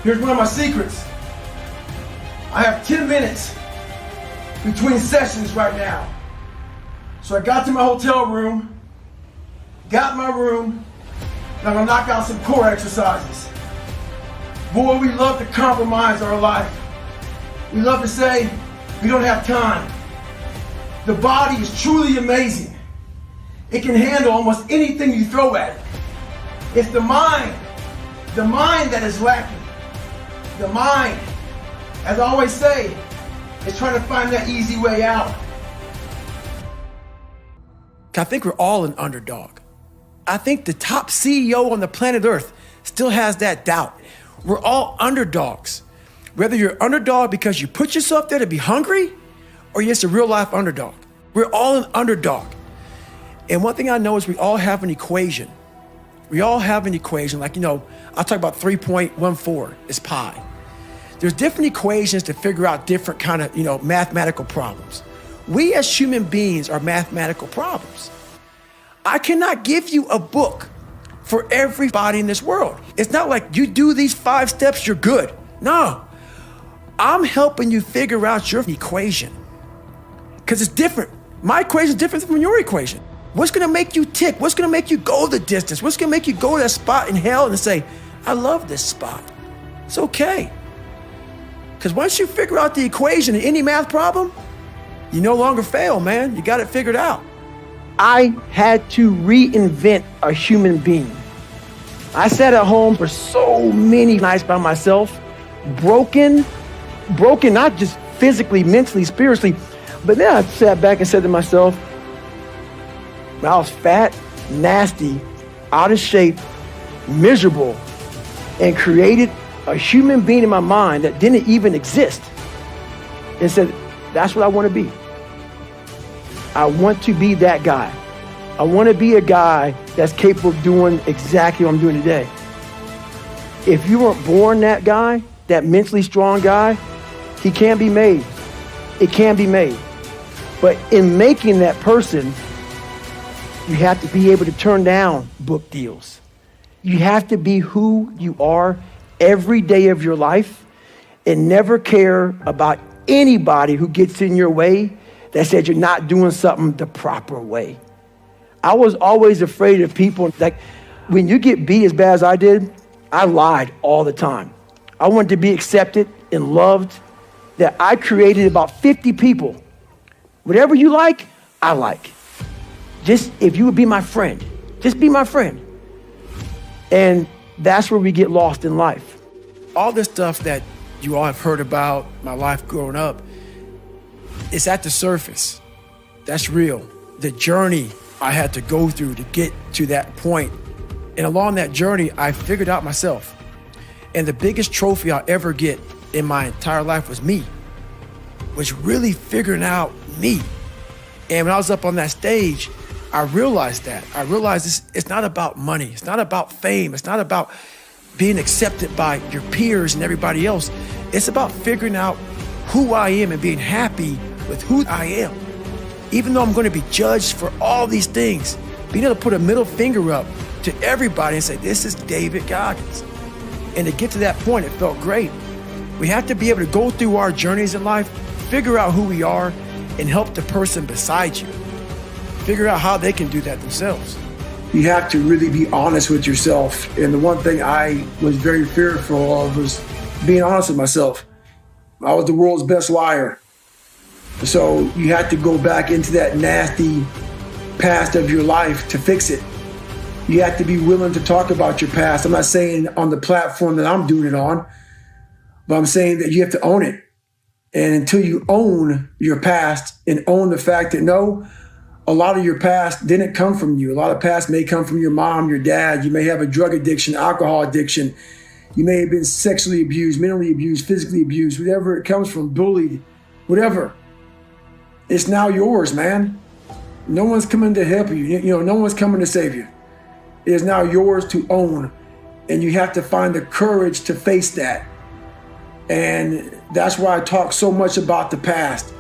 Here's one of my secrets. I have 10 minutes between sessions right now. So I got to my hotel room, got in my room, and I'm gonna knock out some core exercises. Boy, we love to compromise our life. We love to say, we don't have time. The body is truly amazing. It can handle almost anything you throw at it. It's the mind that is lacking. The mind, as I always say, is trying to find that easy way out. I think we're all an underdog. I think the top CEO on the planet Earth still has that doubt. We're all underdogs. Whether you're underdog because you put yourself there to be hungry, or you're just a real life underdog. We're all an underdog. And one thing I know is we all have an equation. We all have an equation. Like, I'll talk about 3.14 is pi. There's different equations to figure out different kind of, mathematical problems. We as human beings are mathematical problems. I cannot give you a book for everybody in this world. It's not like you do these 5 steps, you're good. No, I'm helping you figure out your equation because it's different. My equation is different from your equation. What's gonna make you tick? What's gonna make you go the distance? What's gonna make you go to that spot in hell and say, I love this spot? It's okay. Because once you figure out the equation in any math problem, you no longer fail, man. You got it figured out. I had to reinvent a human being. I sat at home for so many nights by myself, broken, not just physically, mentally, spiritually, but then I sat back and said to myself, I was fat, nasty, out of shape, miserable, and created a human being in my mind that didn't even exist and said, that's what I want to be. I want to be that guy. I want to be a guy that's capable of doing exactly what I'm doing today. If you weren't born that guy, that mentally strong guy, he can be made. It can be made. But in making that person, you have to be able to turn down book deals. You have to be who you are every day of your life and never care about anybody who gets in your way that said you're not doing something the proper way. I was always afraid of people. Like when you get beat as bad as I did, I lied all the time. I wanted to be accepted and loved, that I created about 50 people. Whatever you like, I like. Just if you would be my friend, just be my friend. And that's where we get lost in life. All this stuff that you all have heard about, my life growing up, it's at the surface. That's real. The journey I had to go through to get to that point. And along that journey, I figured out myself. And the biggest trophy I'll ever get in my entire life was really figuring out me. And when I was up on that stage, I realized that. I realized it's not about money. It's not about fame. It's not about being accepted by your peers and everybody else. It's about figuring out who I am and being happy with who I am. Even though I'm going to be judged for all these things, being able to put a middle finger up to everybody and say, this is David Goggins. And to get to that point, it felt great. We have to be able to go through our journeys in life, figure out who we are, and help the person beside you figure out how they can do that themselves. You have to really be honest with yourself. And the one thing I was very fearful of was being honest with myself. I was the world's best liar. So you have to go back into that nasty past of your life to fix it. You have to be willing to talk about your past. I'm not saying on the platform that I'm doing it on, but I'm saying that you have to own it. And until you own your past and own the fact that no, a lot of your past didn't come from you. A lot of past may come from your mom, your dad. You may have a drug addiction, alcohol addiction. You may have been sexually abused, mentally abused, physically abused, whatever it comes from, bullied, whatever. It's now yours, man. No one's coming to help you. No one's coming to save you. It is now yours to own. And you have to find the courage to face that. And that's why I talk so much about the past.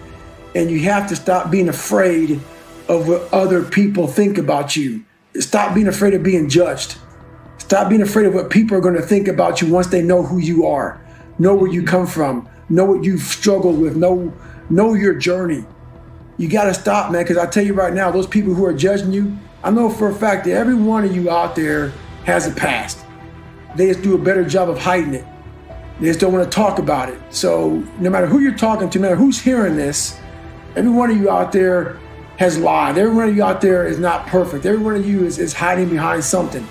And you have to stop being afraid of what other people think about you. Stop being afraid of being judged. Stop being afraid of what people are going to think about you once they know who you are, know where you come from, know what you've struggled with, know your journey. You got to stop, man, because I tell you right now, those people who are judging you, I know for a fact that every one of you out there has a past. They just do a better job of hiding it. They just don't want to talk about it. So no matter who you're talking to, no matter who's hearing this, every one of you out there has lied. Every one of you out there is not perfect. Every one of you is hiding behind something.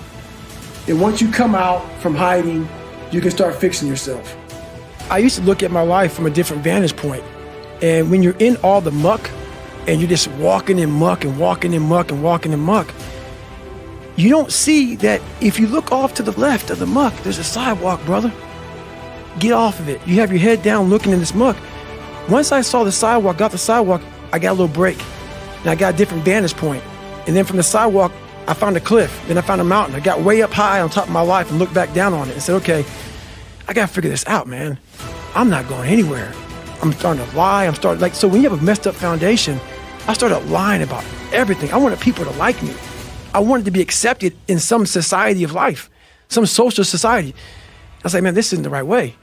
And once you come out from hiding, you can start fixing yourself. I used to look at my life from a different vantage point. And when you're in all the muck and you're just walking in muck and walking in muck and walking in muck, you don't see that if you look off to the left of the muck, there's a sidewalk, brother. Get off of it. You have your head down looking in this muck. Once I saw the sidewalk, got the sidewalk, I got a little break. And I got a different vantage point. And then from the sidewalk, I found a cliff. Then I found a mountain. I got way up high on top of my life and looked back down on it and said, okay, I got to figure this out, man. I'm not going anywhere. I'm starting to lie. So when you have a messed up foundation, I started lying about everything. I wanted people to like me. I wanted to be accepted in some society of life, some social society. I was like, man, this isn't the right way.